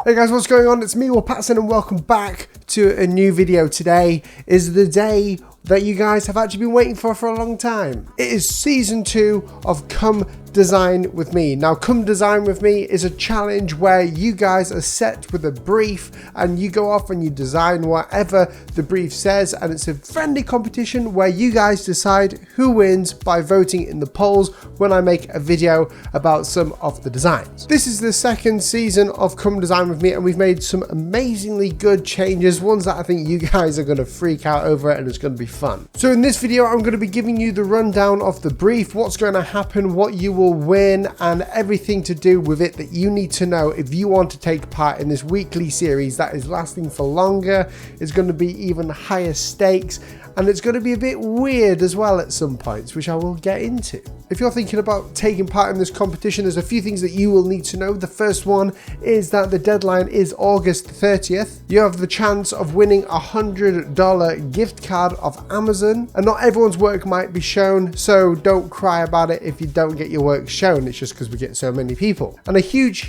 Hey guys, what's going on? It's me, Paterson, and welcome back to a new video. Today is the day that you guys have actually been waiting for a long time. It is season 2 of Come Design With Me. Now, Come Design With Me is a challenge where you guys are set with a brief and you go off and you design whatever the brief says, and it's a friendly competition where you guys decide who wins by voting in the polls when I make a video about some of the designs. This is the second season of Come Design With Me, and we've made some amazingly good changes, ones that I think you guys are going to freak out over, and it's going to be fun. So in this video, I'm going to be giving you the rundown of the brief, what's going to happen, what you will win, and everything to do with it that you need to know if you want to take part in this weekly series that is lasting for longer. It's going to be even higher stakes, and it's going to be a bit weird as well at some points, which I will get into. If you're thinking about taking part in this competition, there's a few things that you will need to know. The first one is that the deadline is August 30th. You have the chance of winning a $100 gift card of Amazon, and not everyone's work might be shown, so don't cry about it if you don't get your work shown. It's just because we get so many people. And a huge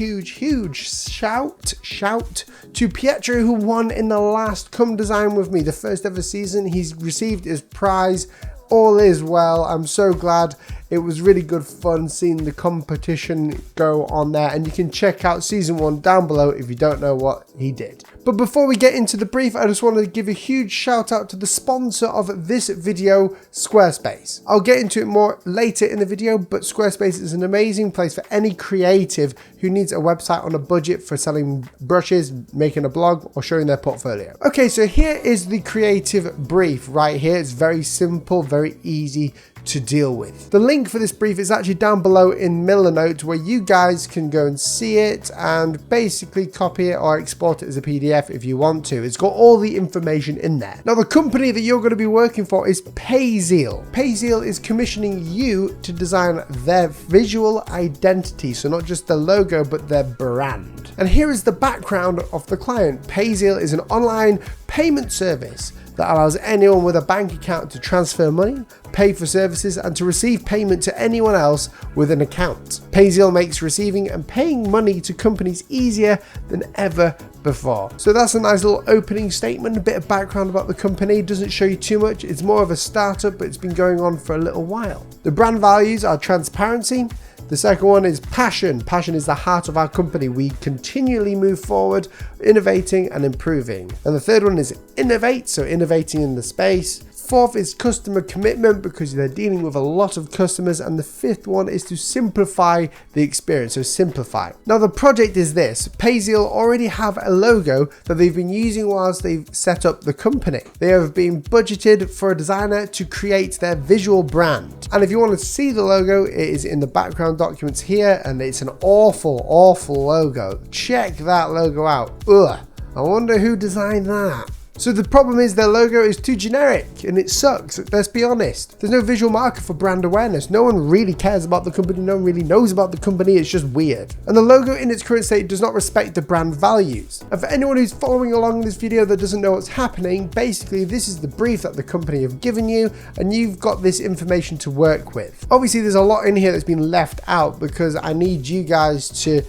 shout to Pietro, who won in the last Come Design With Me, the first ever season. He's received his prize. All is well. I'm so glad. It was really good fun seeing the competition go on there, and you can check out season 1 down below if you don't know what he did. But before we get into the brief, I just want to give a huge shout out to the sponsor of this video, Squarespace. I'll get into it more later in the video, but Squarespace is an amazing place for any creative who needs a website on a budget for selling brushes, making a blog, or showing their portfolio. Okay, so here is the creative brief right here. It's very simple, very easy to deal with. The link for this brief is actually down below in Miller Notes, where you guys can go and see it and basically copy it or export it as a PDF if you want to. It's got all the information in there. Now, the company that you're going to be working for is Payzeal. Payzeal is commissioning you to design their visual identity, so not just the logo but their brand. And here is the background of the client. Payzeal is an online payment service that allows anyone with a bank account to transfer money, pay for services, and to receive payment to anyone else with an account. Payzeal makes receiving and paying money to companies easier than ever before. So that's a nice little opening statement, a bit of background about the company. It doesn't show you too much. It's more of a startup, but it's been going on for a little while. The brand values are transparency. The second one is passion. Passion is the heart of our company. We continually move forward, innovating and improving. And the third one is innovate, so innovating in the space. Fourth is customer commitment, because they're dealing with a lot of customers. And the fifth one is to simplify the experience, so simplify. Now, the project is this. Payzeal already have a logo that they've been using whilst they've set up the company. They have been budgeted for a designer to create their visual brand. And if you want to see the logo, it is in the background documents here, and it's an awful logo. Check that logo out. Ugh, I wonder who designed that. So the problem is their logo is too generic and it sucks. Let's be honest. There's no visual marker for brand awareness. No one really cares about the company. No one really knows about the company. It's just weird. And the logo in its current state does not respect the brand values. And for anyone who's following along this video that doesn't know what's happening, basically this is the brief that the company have given you, and you've got this information to work with. Obviously there's a lot in here that's been left out because I need you guys to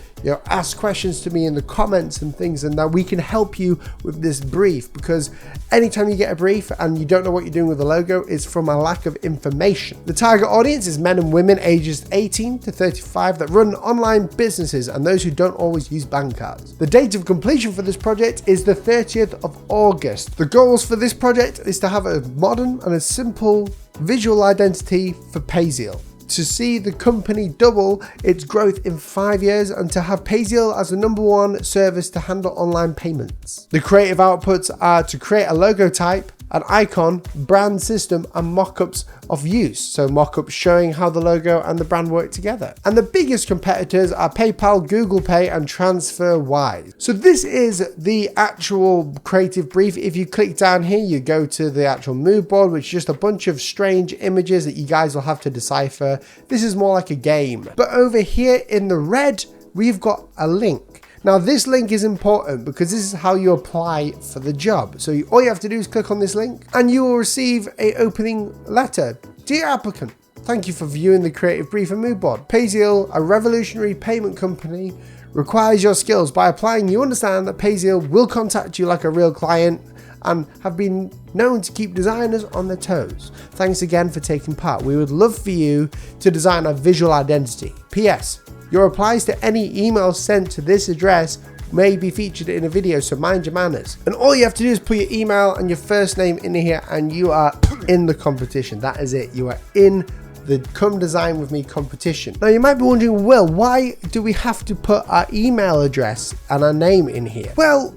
ask questions to me in the comments and things, and that we can help you with this brief, because anytime you get a brief and you don't know what you're doing with the logo, it's from a lack of information. The target audience is men and women ages 18 to 35 that run online businesses and those who don't always use bank cards. The date of completion for this project is the 30th of August. The goals for this project is to have a modern and a simple visual identity for Payzeal, to see the company double its growth in 5 years, and to have Payzeal as the #1 service to handle online payments. The creative outputs are to create a logo type, an icon, brand system, and mock-ups of use. So mock-ups showing how the logo and the brand work together. And the biggest competitors are PayPal, Google Pay, and TransferWise. So this is the actual creative brief. If you click down here, you go to the actual mood board, which is just a bunch of strange images that you guys will have to decipher. This is more like a game. But over here in the red, we've got a link. Now this link is important because this is how you apply for the job. So all you have to do is click on this link and you will receive an opening letter. Dear applicant, thank you for viewing the creative brief and mood board. Payzeal, a revolutionary payment company, requires your skills. By applying, you understand that Paterson will contact you like a real client and have been known to keep designers on their toes. Thanks again for taking part. We would love for you to design a visual identity. P.S. Your replies to any emails sent to this address may be featured in a video, so mind your manners. And all you have to do is put your email and your first name in here and you are in the competition. That is it. You are in the Come Design With Me competition. Now you might be wondering, Will, why do we have to put our email address and our name in here? Well,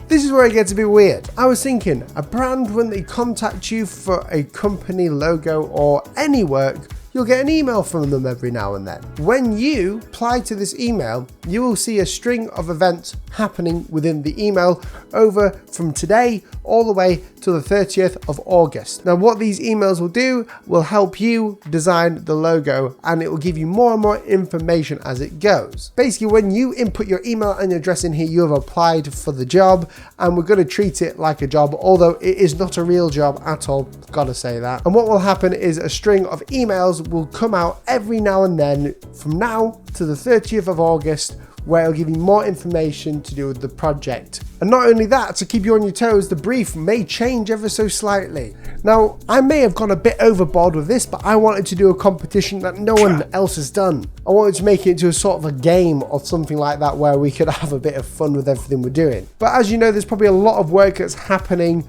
this is where it gets a bit weird. I was thinking, a brand, when they contact you for a company logo or any work, you'll get an email from them every now and then. When you apply to this email, you will see a string of events happening within the email over from today all the way to the 30th of August. Now what these emails will do will help you design the logo, and it will give you more and more information as it goes. Basically, when you input your email and your address in here, you have applied for the job, and we're going to treat it like a job, although it is not a real job at all, gotta say that. And what will happen is a string of emails will come out every now and then from now to the 30th of August, where it'll give you more information to do with the project. And not only that, to keep you on your toes, the brief may change ever so slightly. Now, I may have gone a bit overboard with this, but I wanted to do a competition that no one else has done. I wanted to make it into a sort of a game or something like that, where we could have a bit of fun with everything we're doing. But as you know, there's probably a lot of work that's happening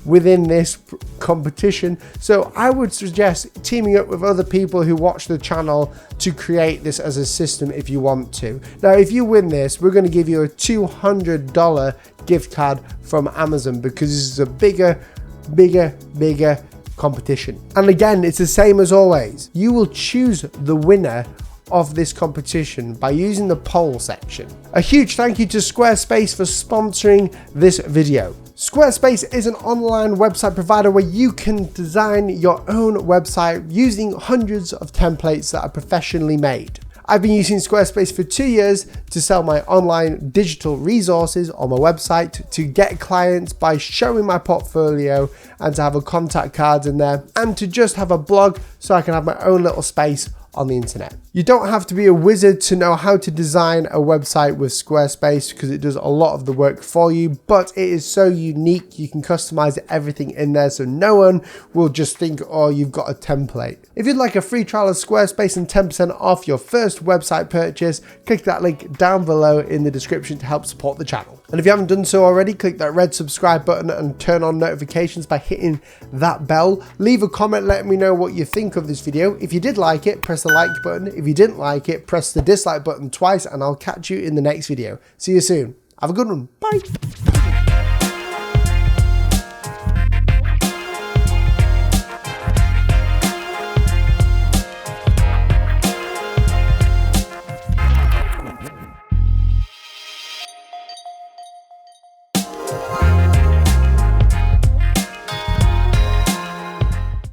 within this competition, so I would suggest teaming up with other people who watch the channel to create this as a system if you want to. Now if you win this, we're going to give you a $200 gift card from Amazon, because this is a bigger competition. And again, it's the same as always. You will choose the winner of this competition by using the poll section. A huge thank you to Squarespace for sponsoring this video. Squarespace is an online website provider where you can design your own website using hundreds of templates that are professionally made. I've been using Squarespace for 2 years to sell my online digital resources on my website, to get clients by showing my portfolio and to have a contact card in there, and to just have a blog so I can have my own little space on the internet. You don't have to be a wizard to know how to design a website with Squarespace, because it does a lot of the work for you, but it is so unique. You can customize everything in there, so no one will just think, oh, you've got a template. If you'd like a free trial of Squarespace and 10% off your first website purchase, click that link down below in the description to help support the channel. And if you haven't done so already, click that red subscribe button and turn on notifications by hitting that bell. Leave a comment letting me know what you think of this video. If you did like it, press the like button. If you didn't like it, press the dislike button twice, and I'll catch you in the next video. See you soon. Have a good one. Bye.